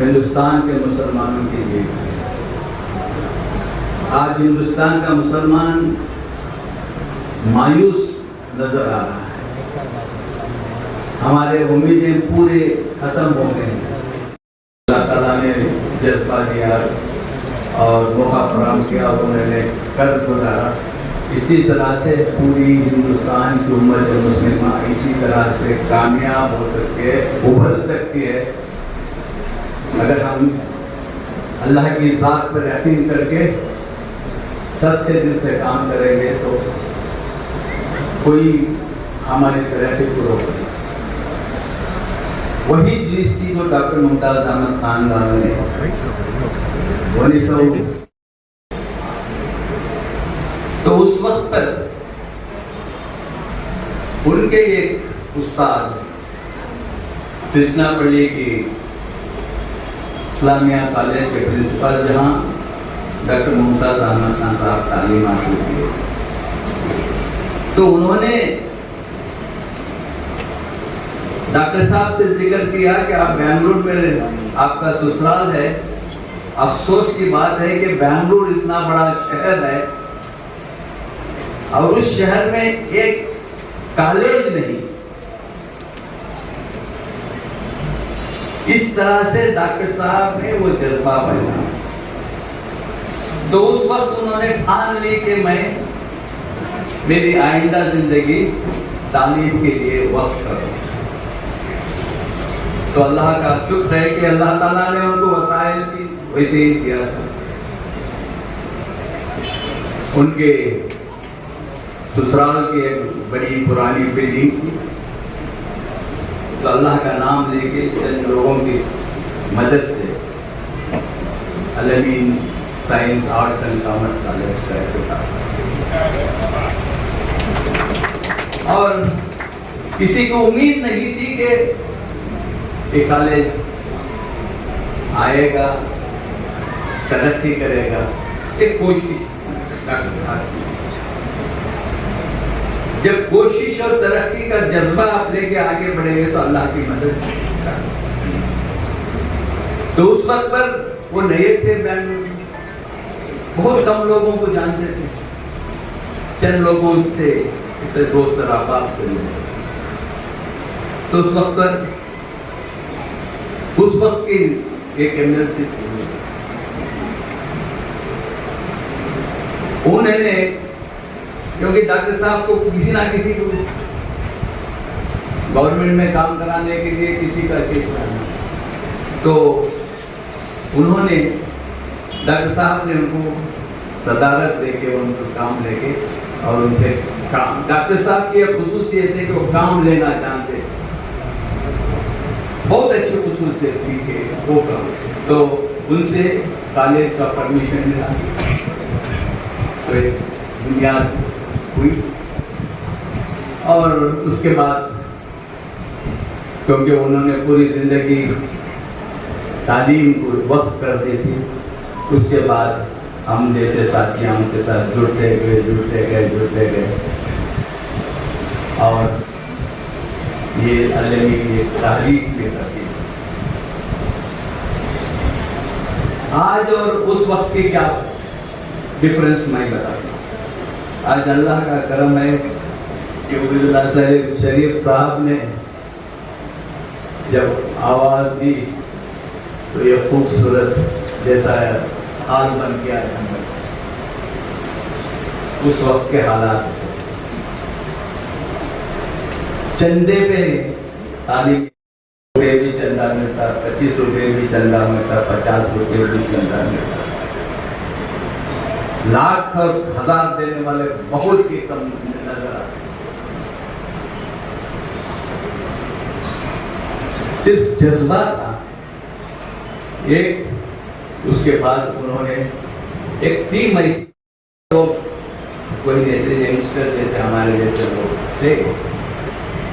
हिंदुस्तान के मुसलमानों के लिए। आज हिंदुस्तान का मुसलमान मायूस नजर आ रहा है। हमारे उम्मीदें पूरे खत्म हो गए। अल्लाह ताला ने जज्बा दिया और मौका फराहम किया और उन्होंने कर्ज गुजारा। इसी तरह से पूरी हिंदुस्तान की उम्मत मुस्लिमा इसी तरह से कामयाब हो सकती है, उभर सकती है, अगर हम अल्लाह की ज़ात पर यकीन करके सच्चे दिल से काम करेंगे तो कोई हमारी तरक्की को रोक नहीं सकता। वही चीज थी जो डॉक्टर मुमताज अहमद खान ने 1900 तो उस वक्त पर उनके एक उस्ताद कृष्णापल्ली की इस्लामिया कॉलेज के प्रिंसिपल, जहां डॉक्टर मुमताज अहमद खान साहब तालीम हासिल किए, तो उन्होंने डॉक्टर साहब से जिक्र किया कि आप बेंगलुरु में आपका ससुराल है। अफसोस की बात है कि बेंगलुरु इतना बड़ा शहर है और उस शहर में एक कॉलेज नहीं। इस तरह से डॉक्टर साहब ने वो जज्बा बना। तो उस वक्त उन्होंने ठान ली कि मैं मेरी आइंदा जिंदगी तालीम के लिए वक्त करूं। तो अल्लाह का शुक्र है कि अल्लाह ताला ने उनको वसाइल भी वैसे ही दिया था। उनके ससुराल की एक बड़ी पुरानी बिल्डिंग थी, तो अल्लाह का नाम लेके चंद लोगों की मदद से Al Ameen science arts and commerce college का और किसी को उम्मीद नहीं थी कि ये कॉलेज आएगा, तरक्की करेगा। एक कोशिश डॉक्टर साहब की, जब कोशिश और तरक्की का जज्बा आप लेके आगे बढ़ेंगे तो अल्लाह की मदद। तो उस वक्त पर वो नए थे बेंगलुरु, बहुत कम लोगों को जानते थे, चंद लोगों से दोस्त और अहबाब से मिले। तो उस वक्त पर उस वक्त की एक एमएलसी उन्होंने, क्योंकि डॉक्टर साहब को किसी ना किसी को गवर्नमेंट में काम कराने के लिए किसी का केस आना, तो उन्होंने डॉक्टर साहब ने उनको सदारत देके उनको काम लेके और उनसे काम, डॉक्टर साहब की एक खुसूसियत है कि वो काम लेना जानते थे, बहुत अच्छी खुसूसियत थी कि वो काम। तो उनसे कॉलेज का परमिशन मिला, तो एक बुनियाद हुई और उसके बाद क्योंकि उन्होंने पूरी जिंदगी तालीम को वक्त कर दी थी, उसके बाद हम जैसे साथियां उनके साथ जुड़ते गए और ये अल-अमीन ये तारीख में करती। आज और उस वक्त की क्या डिफरेंस मैं बताता हूँ। आज अल्लाह का करम है कि उबैदुल्लाह शरीफ साहब ने जब आवाज दी तो ये खूबसूरत जैसा हाल बन गया है उस वक्त के हालात से। चंदे पे तालीम रुपये भी चंदा मिलता, 25 रुपये भी चंदा मिलता, 50 रुपये भी चंदा मिलता। लाख और हजार देने वाले बहुत ही कम नजर आते। सिर्फ जज्बा था एक। उसके बाद उन्होंने एक टीम ऐसी लोग कोई नहीं, यंगस्टर जैसे हमारे जैसे लोग थे,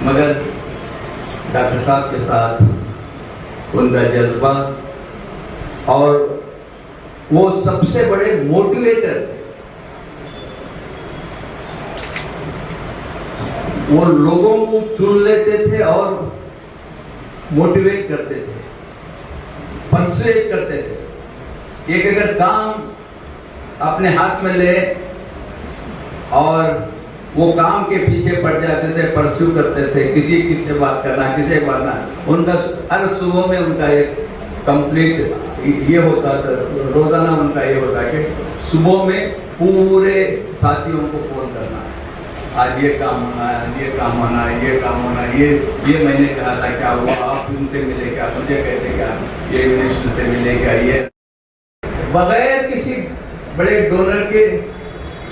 मगर डॉक्टर साहब के साथ उनका जज्बा और वो सबसे बड़े मोटिवेटर थे। वो लोगों को चुन लेते थे और मोटिवेट करते थे। परसुएट करते थे। एक अगर काम अपने हाथ में ले और वो काम के पीछे पड़ जाते थे, परस्यू करते थे, किसी से बात करना, किसी बात ना, उनका हर सुबह में उनका एक कंप्लीट ये होता था, रोजाना उनका ये होता कि सुबह में पूरे साथियों को फोन करना, आज ये काम होना है, ये काम होना है, ये काम होना है, ये मैंने कहा था, क्या हुआ, आप उनसे मिले क्या, मुझे कहते क्या, ये मिनिस्टर से मिले क्या, ये बगैर किसी बड़े डोनर के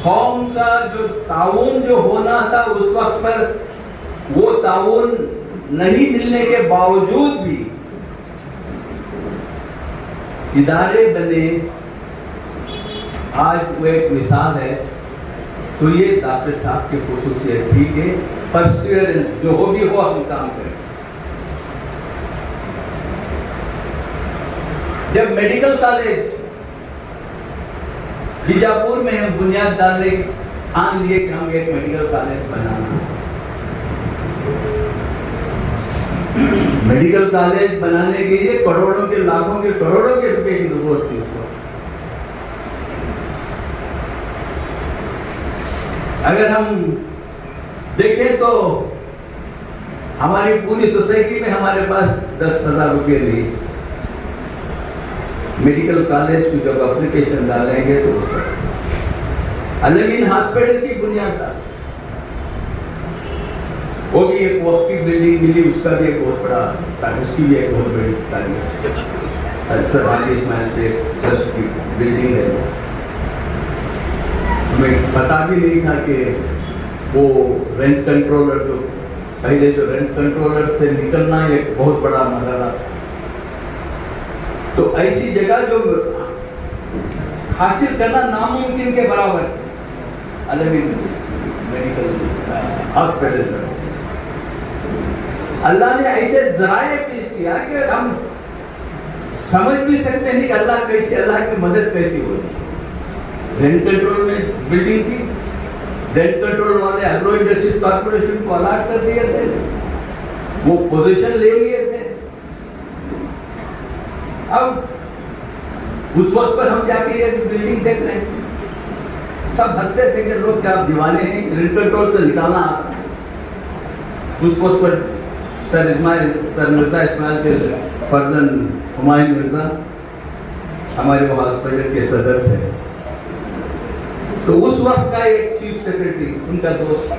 कौम का जो ताउन जो होना था उस वक्त पर, वो ताउन नहीं मिलने के बावजूद भी इदारे बने। आज वो एक मिसाल है। तो ये डॉक्टर साहब की खुसूसियत थी कि परसिवरेंस, जो हो भी हो हम काम करें। जब मेडिकल कॉलेज बीजापुर में हम बुनियाद डालने ठान लिए कि हम एक मेडिकल कॉलेज बनाना, मेडिकल कॉलेज बनाने के लिए करोड़ों के, लाखों के, करोड़ों के रुपए की जरूरत थी उसको। अगर हम देखें तो हमारी पूरी सोसाइटी में हमारे पास 10,000 रुपये नहीं। मेडिकल कॉलेज की जब एप्लीकेशन डालेंगे तो अलमीन हॉस्पिटल की बुनियाद डाल, वो भी एक वक्त की बिल्डिंग मिली, उसका भी एक बहुत बड़ा, उसकी भी एक बहुत बड़ी तारीफ, सर आलिस माइल से ट्रस्ट की बिल्डिंग है। हमें पता भी नहीं था कि वो रेंट कंट्रोलर, जो पहले जो रेंट कंट्रोलर से निकलना एक बहुत बड़ा मसला था। तो ऐसी जगह जो हासिल करना नामुमकिन के बराबर, अलमीन मेडिकल हॉस्पिटल, अल्लाह ने ऐसे जराए पेश किया कि हम समझ भी सकते नहीं कि अल्लाह कैसे, अल्लाह की मदद कैसी होगी। रेंट कंट्रोल में बिल्डिंग थी, रेंट कंट्रोल वाले एग्रो इंडस्ट्रीज कॉर्पोरेशन को अलॉट कर दिए थे, वो पोजीशन ले लिए थे। अब उस वक्त पर हम जाके ये बिल्डिंग देख रहे हैं, सब हंसते थे कि लोग क्या दीवाने हैं, रेंट कंट्रोल से निकालना आसान है। उस वक्त पर सर मिर्जा इस्माइल के फर्जन हुमायूं मिर्जा हमारे वो हॉस्पिटल के सदर थे। तो उस वक्त का एक चीफ सेक्रेटरी उनका दोस्त था।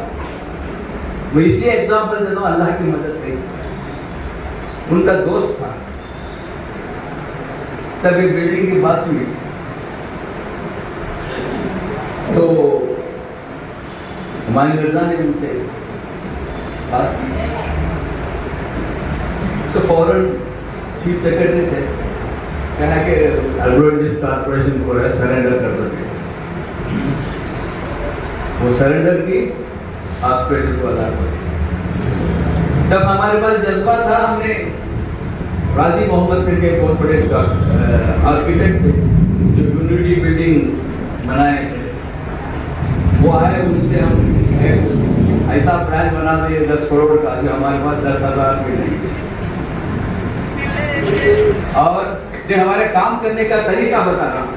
मैं इसलिए एग्जाम्पल देता हूँ अल्लाह की मदद कैसे, उनका दोस्त था। तब एक बिल्डिंग की बात हुई तो हुमायूं मिर्जा ने उनसे बात की, तो फौरन चीफ सेक्रेटरी थे, कहा कि एग्रो इंडस्ट्रीज कॉर्पोरेशन को सरेंडर कर दो। वो सरेंडर की हॉस्पिटल को अलॉट कर। तब हमारे पास जज्बा था, हमने राजी मोहम्मद करके बहुत बड़े आर्किटेक्ट थे जो यूनिटी बिल्डिंग बनाए थे, वो आए, उनसे हम एक ऐसा प्लान बना दिए 10 करोड़ का, जो हमारे पास 10,000 भी नहीं। और ये हमारे काम करने का तरीका बता रहा हूं।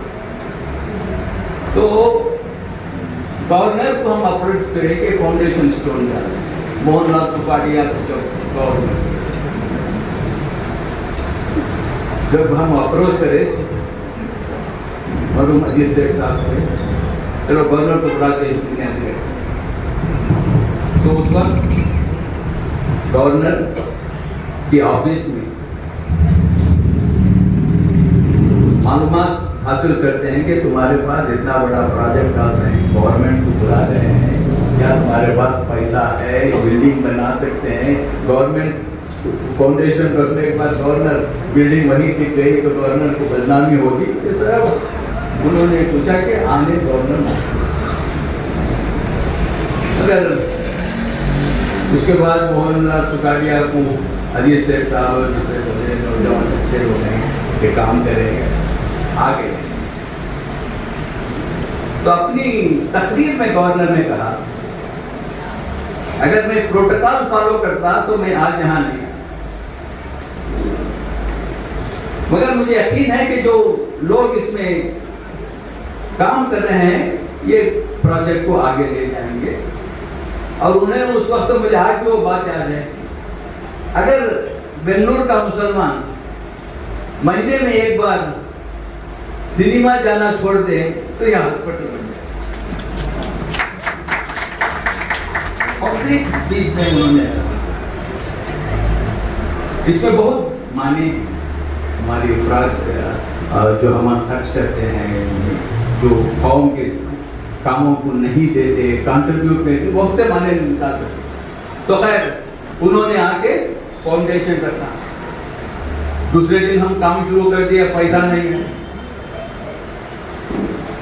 तो गवर्नर को हम अप्रोच करें कि फाउंडेशन स्टोन डालें, मोहनलाल तुकाड़िया गवर्नर। जब हम अप्रोच करें मरूम अजीज सेठ साहब को, चलो गवर्नर को बुला के बुनियाद दिया। तो उस वक्त गवर्नर की ऑफिस में मालूमात हासिल करते हैं कि तुम्हारे पास इतना बड़ा प्रोजेक्ट डाल रहे हैं, गवर्नमेंट को बुला रहे हैं, क्या तुम्हारे पास पैसा है, बिल्डिंग बना सकते हैं। गवर्नमेंट फाउंडेशन करने के बाद गवर्नर बिल्डिंग वहीं टिक गई तो गवर्नर को बदनामी होगी। तो सर उन्होंने पूछा कि आने गवर्नर, अगर उसके बाद मोहनलाल तुकाड़िया को अजीज सेठ साहब और दूसरे बड़े नौजवान अच्छे लोग हैं कि काम करेंगे आगे। तो अपनी तकरीर में गवर्नर ने कहा, अगर मैं प्रोटोकॉल फॉलो करता तो मैं आज यहां नहीं। मगर मुझे यकीन है कि जो लोग इसमें काम कर रहे हैं ये प्रोजेक्ट को आगे ले जाएंगे। और उन्हें उस वक्त मुझे आज भी वो बात याद है, अगर बेंगलुरु का मुसलमान महीने में एक बार सिनेमा जाना छोड़ दे तो यह हॉस्पिटल बन जाए। पब्लिक स्पीच में उन्होंने इसमें बहुत मानी हमारी अफराज जो हम खर्च करते हैं, जो कौम के कामों को नहीं देते, कंट्रीब्यूट करते, बहुत से माने निकाल सकते। तो खैर उन्होंने आके फाउंडेशन करना, दूसरे दिन हम काम शुरू कर दिया, पैसा नहीं है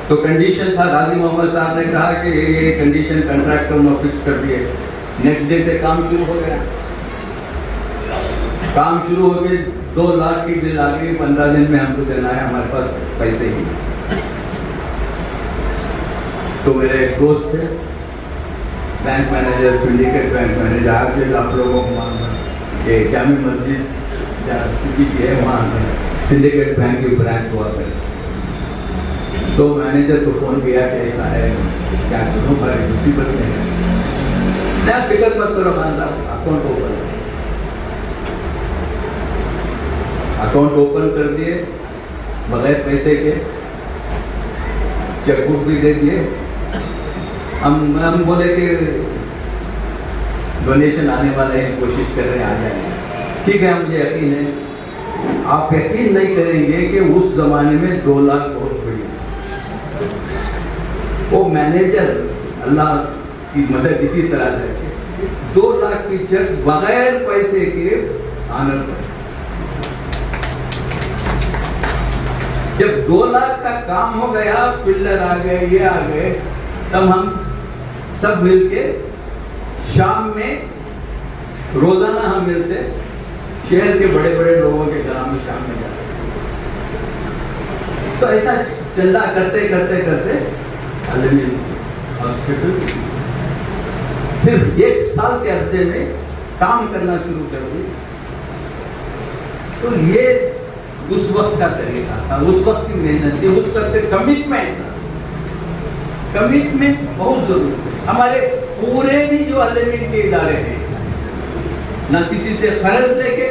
तो कंडीशन था, राजी मोहम्मद साहब ने कहा कि ये कंडीशन कॉन्ट्रैक्टर ने फिक्स कर दिए। नेक्स्ट डे से काम शुरू हो गया, काम शुरू हो गए, 2 लाख की बिल आ गई, 15 दिन में हमको देना है, हमारे पास पैसे ही। तो मेरे एक दोस्त थे bank manager, syndicate bank manager, आज भी आप लोगों को मालूम है कि जामी मस्जिद सिटी की है, वहाँ सिंडिकेट बैंक की ब्रांच हुआ करे। तो मैनेजर को फोन किया कि ऐसा है, क्या करूँ, बड़ी मुसीबत में है। क्या फिक्र मत करो मानता, अकाउंट ओपन कर दिए, बगैर पैसे के चेकबुक भी दे दिए। हम बोले कि डोनेशन आने वाले हैं, कोशिश कर रहे हैं आ जाएंगे। ठीक है, मुझे यकीन है, आप यकीन नहीं करेंगे कि उस जमाने में 2 लाख बहुत बड़ी, वो मैनेजर अल्लाह की मदद इसी तरह करके 2 लाख की चेक बगैर पैसे के आनर पर। जब 2 लाख का काम हो गया, पिल्लर आ गए, ये आ गए, तब हम सब मिलके शाम में रोजाना हम मिलते, शहर के बड़े बड़े लोगों के घर में शाम में जाते। तो ऐसा चंदा करते करते करते अलमीन हॉस्पिटल सिर्फ 1 साल के अरसे में काम करना शुरू कर दी। तो ये उस वक्त का तरीका था, उस वक्त की मेहनत थी, उस वक्त कमिटमेंट था। कमिटमेंट बहुत जरूरी है। हमारे पूरे भी जो अलमीन के इदारे हैं, ना किसी से खर्च लेके,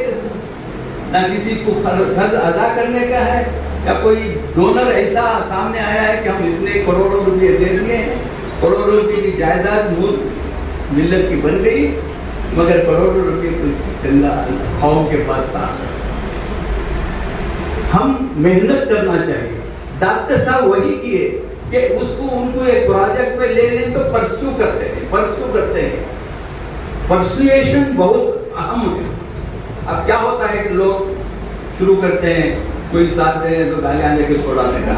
ना किसी को खर्च अदा करने का है, या कोई डोनर ऐसा सामने आया है कि हम इतने करोड़ों रुपए दे दिए, करोड़ों रुपए की जायदाद मिल्लत की बन गई, मगर करोड़ों रुपए चंदा कौम के पास था। हम मेहनत करना चाहिए। डॉक्टर साहब वही किए कि उसको उनको एक प्रोजेक्ट पे ले लें तो परस्यू करते हैं। परसुएशन बहुत अहम है। अब क्या होता है कि लोग शुरू करते हैं, कोई साथ दे तो गालियां देके छोड़ाने का,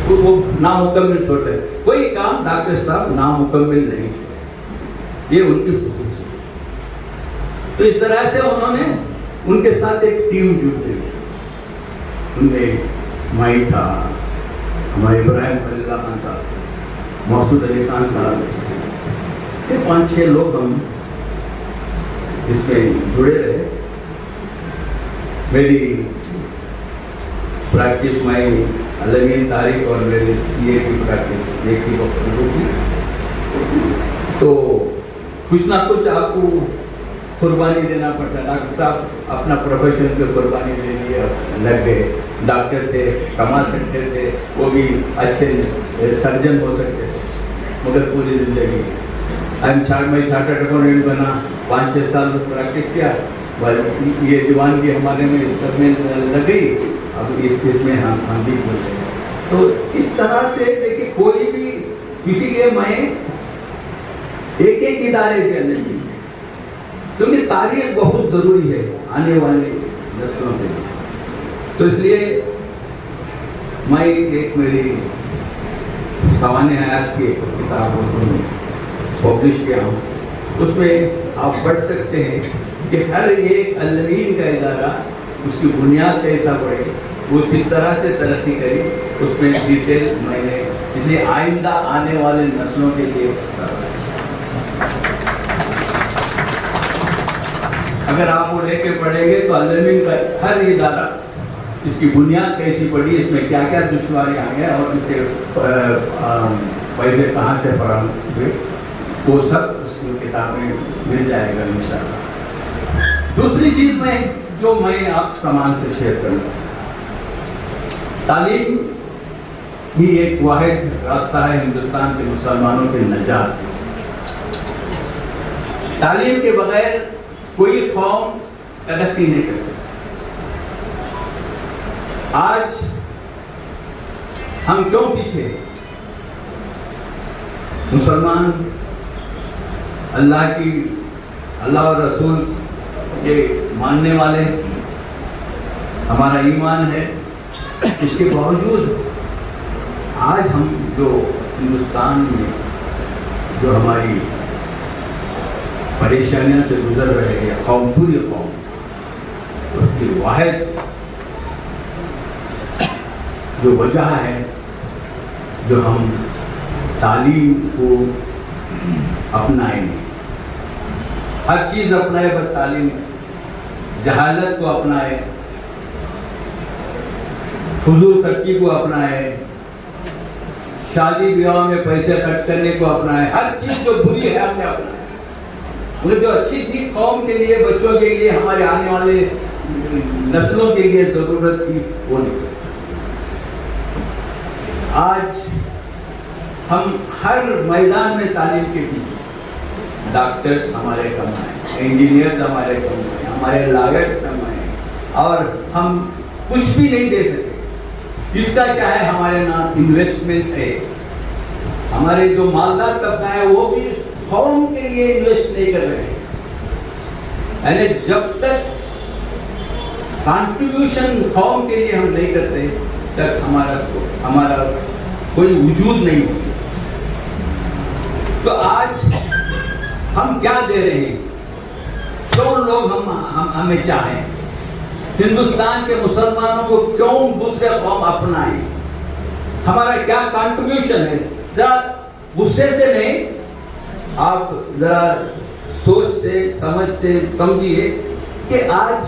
उसको नामुकम्मिल छोड़ते हैं। कोई काम डॉक्टर साहब नामुकम्मिल नहीं, ये उनकी खुशबू। तो इस तरह से उन्होंने उनके साथ एक टीम जुड़ गई। उनमें माई था, हमारे इब्राहिम खलील खान साहब, मसूद अली खान साहब, ये 5-6 लोग हम इसमें जुड़े रहे। मेरी प्रैक्टिस माई अलमीन तारीख और मेरी सीए की प्रैक्टिस एक ही वक्त होगी। तो कुछ ना कुछ आपको कुर्बानी देना पड़ता है। डॉक्टर साहब अपना प्रोफेशन पे कुर्बानी दे लिए, लग गए। डॉक्टर थे, कमा सकते थे, वो भी अच्छे सर्जन हो सकते थे, मगर पूरी जिंदगी मैं चार्टर्ड अकाउंटेंट बना, 5-6 साल प्रैक्टिस किया, ये जवान की हमारे में सब में लग गई। अब इसमें हम भी बोल रहे हैं। तो इस तरह से देखिए, कोई भी किसी के मैं एक इदारे के अंदर, क्योंकि तारीख बहुत जरूरी है आने वाले नस्लों के लिए। तो इसलिए मैं एक मेरी सवाने हयात की किताब पब्लिश किया हूँ, उसमें आप पढ़ सकते हैं कि हर एक अलमीन का इदारा, उसकी बुनियाद कैसा बढ़े, वो किस तरह से तरक्की करी, उसमें डिटेल मैंने, इसलिए आइंदा आने वाले नस्लों के लिए अगर आप वो लेके पढ़ेंगे तो अल-अमीन का हर इदारा इसकी बुनियाद कैसी पड़ी, इसमें क्या क्या दुश्वारी आई है और इसे पैसे कहाँ से फराहम हुए, वो सब उसकी किताबें मिल जाएगा इंशाअल्लाह। दूसरी चीज़ जो मैं आप तमाम से शेयर करूँगा, तालीम ही एक वाहिद रास्ता है हिंदुस्तान के मुसलमानों के नजात। तालीम के बगैर कोई कौम तरक्की नहीं कर सकती। आज हम क्यों पीछे? मुसलमान अल्लाह और रसूल के मानने वाले, हमारा ईमान है, इसके बावजूद आज हम जो हिंदुस्तान में जो हमारी परेशानियां से गुजर रहे हैं, कौम पूरी कौम, उसकी वाहिद जो वजह है, जो हम तालीम को अपनाएंगे, हर चीज़ अपनाए पर तालीम, जहालत को अपनाए, फजूल खर्ची को अपनाए, शादी ब्याह में पैसे खर्च करने को अपनाए, हर चीज़ जो बुरी है हमने अपनाए। मतलब जो अच्छी थी कौम के लिए, बच्चों के लिए, हमारे आने वाले नस्लों के लिए जरूरत थी, वो नहीं। आज हम हर मैदान में तालीम के पीछे, डॉक्टर्स हमारे कम आए, इंजीनियर्स हमारे कम आए, हमारे लॉयर्स कम आए, और हम कुछ भी नहीं दे सके। इसका क्या है? हमारे ना इन्वेस्टमेंट है, हमारे जो मालदार तबका है वो भी कौम के लिए इन्वेस्ट नहीं कर रहे हैं। यानी जब तक कंट्रीब्यूशन कौम के लिए हम नहीं करते तक हमारा कोई वजूद नहीं हो सकता। तो आज हम क्या दे रहे हैं? क्यों लोग हमें चाहें? हिंदुस्तान के मुसलमानों को क्यों दूसरे कौम अपनाएं? हमारा क्या कंट्रीब्यूशन है? जरा गुस्से से नहीं, आप जरा सोच से, समझ से समझिए कि आज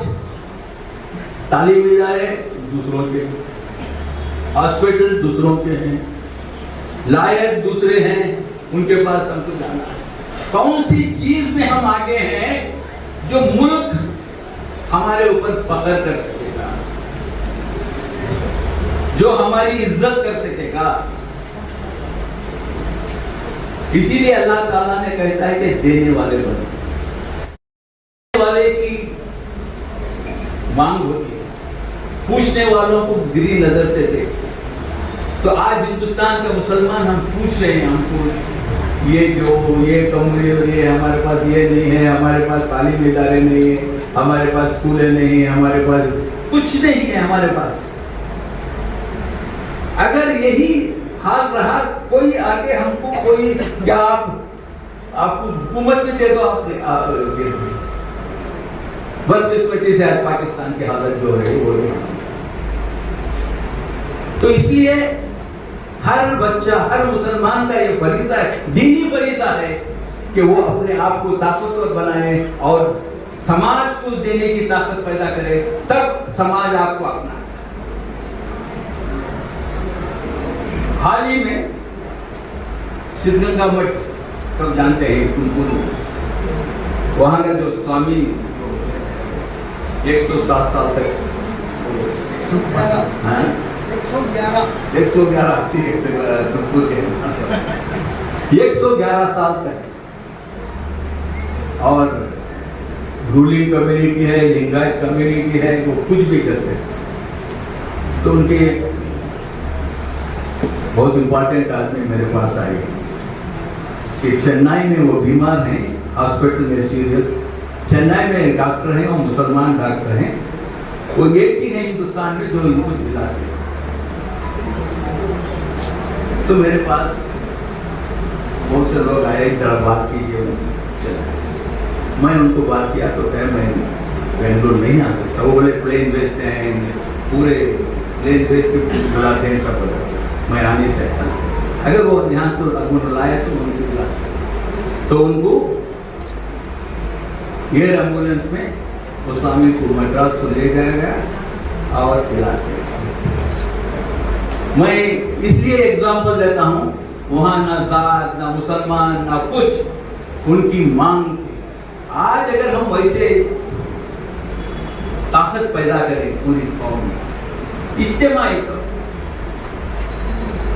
तालीमी इदारे दूसरों के, हॉस्पिटल दूसरों के हैं, लायक दूसरे हैं, उनके पास हमको जाना है। कौन सी चीज में हम आगे हैं जो मुल्क हमारे ऊपर फख्र कर सकेगा, जो हमारी इज्जत कर सकेगा? इसीलिए अल्लाह ताला ने कहता है कि देने वाले बनो। देने वाले की मांग होती है, पूछने वालों को गिरी नजर से देख। तो आज हिंदुस्तान का मुसलमान हम पूछ रहे हैं, हमको ये कम्युनिटी, ये हमारे पास ये नहीं है, हमारे पास तालीम इदारे नहीं है, हमारे पास स्कूलें नहीं है, हमारे पास कुछ नहीं है। हमारे पास अगर यही हाल रहा, कोई आगे हमको कोई क्या आपको हुकूमत भी दे दो, आप दे दो। बदकिस्मती से आज पाकिस्तान की हालत जो है वो नहीं। तो इसलिए हर बच्चा, हर मुसलमान का ये फरीज़ा है, दीनी फरीज़ा है कि वो अपने आप को ताकतवर बनाए और समाज को देने की ताकत पैदा करे, तब समाज आपको अपनाए। हाल ही में सिद्धगंगा मठ सब जानते हैं, वहां का जो स्वामी 107 साल तक 111 साल तक, और रूलिंग कम्युनिटी है, लिंगायत कम्युनिटी है, वो कुछ भी करते हैं। तो उनके बहुत इंपॉर्टेंट आदमी मेरे पास आए कि चेन्नई में वो बीमार हैं, हॉस्पिटल में सीरियस, चेन्नई में डॉक्टर हैं, वो मुसलमान डॉक्टर हैं, वो एक ही है हिंदुस्तान में जो उनको इलाज है। तो मेरे पास बहुत से लोग आए, जरा बात कीजिए। मैं उनको बात किया तो कह मैं बेंगलोर नहीं आ सकता। वो बोले प्लेन भेजते हैं, पूरे प्लेन भेज के बुलाते हैं, सब मैं आ नहीं सकता। अगर वो यहाँ तो लाया तो उनको बुला, तो उनको एयर एम्बुलेंस में उस स्वामी को मद्रास को ले जाया गया और इलाज किया। मैं इसलिए एग्जाम्पल देता हूँ, वहाँ ना जात ना मुसलमान ना कुछ, उनकी मांग थी। आज अगर हम वैसे ताकत पैदा करें पूरी कौम में, इज्तिमाई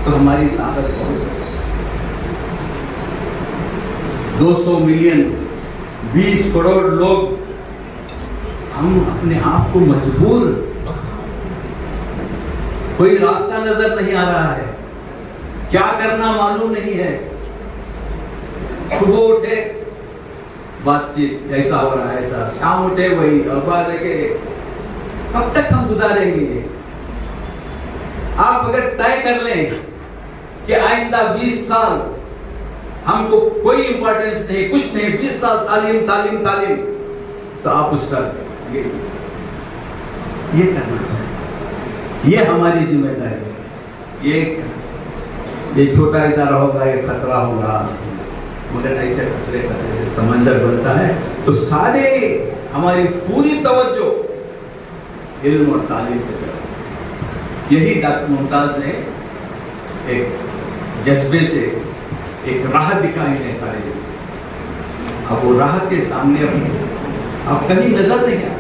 तो हमारी ताकत बहुत है। 200 मिलियन 20 करोड़ लोग, हम अपने आप को मजबूर, कोई रास्ता नजर नहीं आ रहा है, क्या करना मालूम नहीं है। सुबह उठे बातचीत ऐसा हो रहा है, ऐसा, शाम उठे वही, अखबार देखे, कब तक हम गुजारेंगे? आप अगर तय कर लें कि आइंदा 20 साल हमको कोई इंपॉर्टेंस नहीं, कुछ नहीं, 20 साल तालीम तालीम तालीम, तो आप उसका ये करना चाहिए। ये हमारी जिम्मेदारी है। ये छोटा इदारा होगा, ये खतरा होगा, मगर ऐसे खतरे खतरे समंदर बनता है तो सारे हमारी पूरी तवज्जो इल्म और तालीम की तरफ। यही डॉक्टर मुमताज ने एक जज्बे से एक राह दिखाई है सारे। अब वो राह के सामने अब कहीं नजर नहीं है।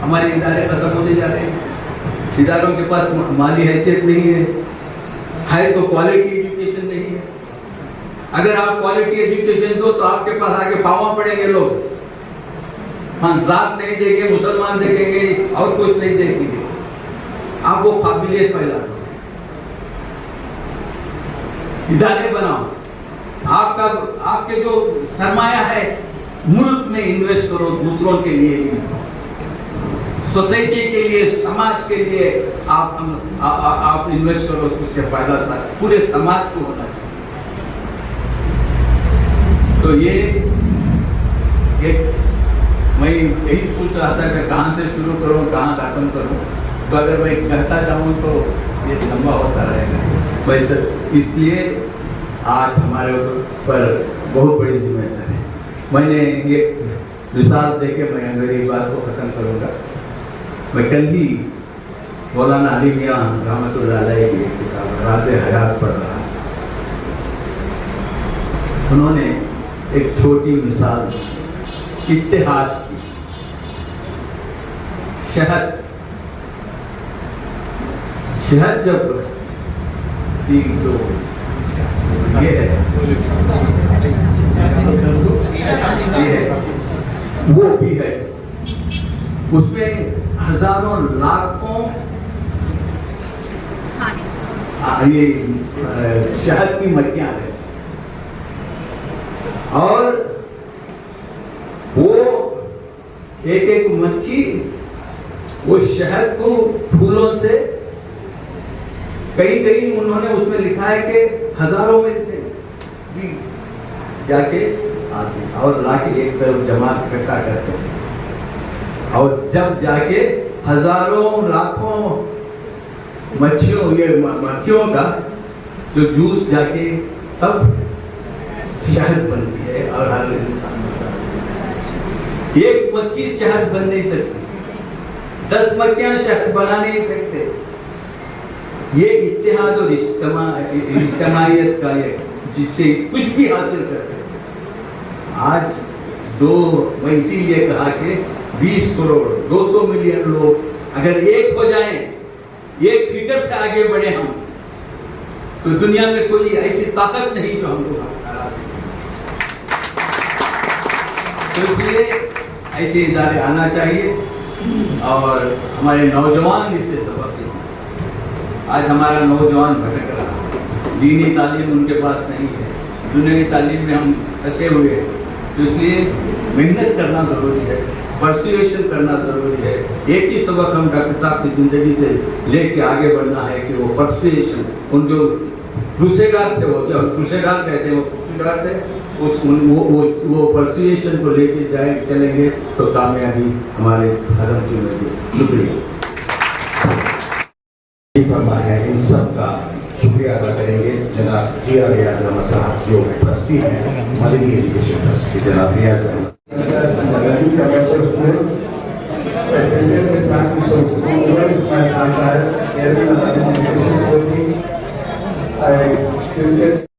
हमारे इदारे खत्म होते जा रहे हैं, इदारों के पास माली हैसियत नहीं है तो क्वालिटी एजुकेशन नहीं है। अगर आप क्वालिटी एजुकेशन दो तो आपके पास आके पावा पड़ेंगे लोग। हाँ, जात नहीं देंगे, मुसलमान देखेंगे और कुछ नहीं देखेंगे। आप वो काबिलियत पैदा करो, इदारे बनाओ, आपके जो सरमाया है मुल्क में इन्वेस्ट करो, दूसरों के लिए, सोसाइटी के लिए, समाज के लिए आप इन्वेस्ट करो, उससे फायदा पूरे समाज को होना चाहिए। तो ये एक मैं यही सोच रहा था कि कहाँ से शुरू करूँ, कहाँ खत्म करूँ। तो अगर मैं कहता जाऊँ तो ये लंबा होता रहेगा। वैसे इसलिए आज हमारे ऊपर बहुत बड़ी जिम्मेदारी है। मैंने ये मिसाल देके मैं मेरी बात को ख़त्म करूँगा। मैं कल ही मौलाना अली मियां रहमतुल्लाह अलैह की किताब राज़े हयात पढ़ रहा। उन्होंने एक छोटी मिसाल इत्तेहाद की। शहद जब ये है वो भी है, उसमें हजारों लाखों ये शहद की मक्खियां हैं और वो एक मक्खी वो शहद को फूलों से कहीं उन्होंने उसमें लिखा है कि हजारों में से भी जाके आते और लाके एक तरफ जमा इकट्ठा करते हैं और जब जाके हजारों लाखों मक्खियों का जो जूस जाके तब शहद बनती है और हर इंसान बनता है। एक मक्खी शहद बन नहीं सकती, 10 मक्खियां शहद बना नहीं सकते। ये इत्तेहाद और इज्तिमाइयत का ये जिससे कुछ भी हासिल करते हैं। आज मैं इसीलिए कहा कि 20 करोड़ 200 मिलियन लोग अगर एक हो जाएं, एक फिगर से आगे बढ़े हम, तो दुनिया में कोई ऐसी ताकत नहीं जो हमको हरा सके। तो इसलिए ऐसे इदारे आना चाहिए और हमारे नौजवान इससे सबक सीखें। आज हमारा नौजवान भटक रहा है, दीनी तालीम उनके पास नहीं है, दुनियावी तालीम में हम फंसे हुए हैं। तो इसलिए मेहनत करना जरूरी है, परसुएशन करना जरूरी है। एक ही सबक हम डॉक्टर साहब की जिंदगी से लेके आगे बढ़ना है कि वो परसुएशन, उन जो क्रूसेडर थे, वो जो क्रूसेडर कहते हैं, वो क्रूसेडर थे, वो परसुएशन को लेके चलेंगे तो कामयाबी हमारे धर्म की मिलेगी। शुक्रिया। इन सब का शुक्रिया अदा करेंगे जनाब जी.आर. रियाज अहमद साहब जो ट्रस्टी हैं मदनी एजुकेशन ट्रस्ट के। जनाब रियाज Ahmad I sincerely thank you so much. Whoever is my entire, every education, I sincerely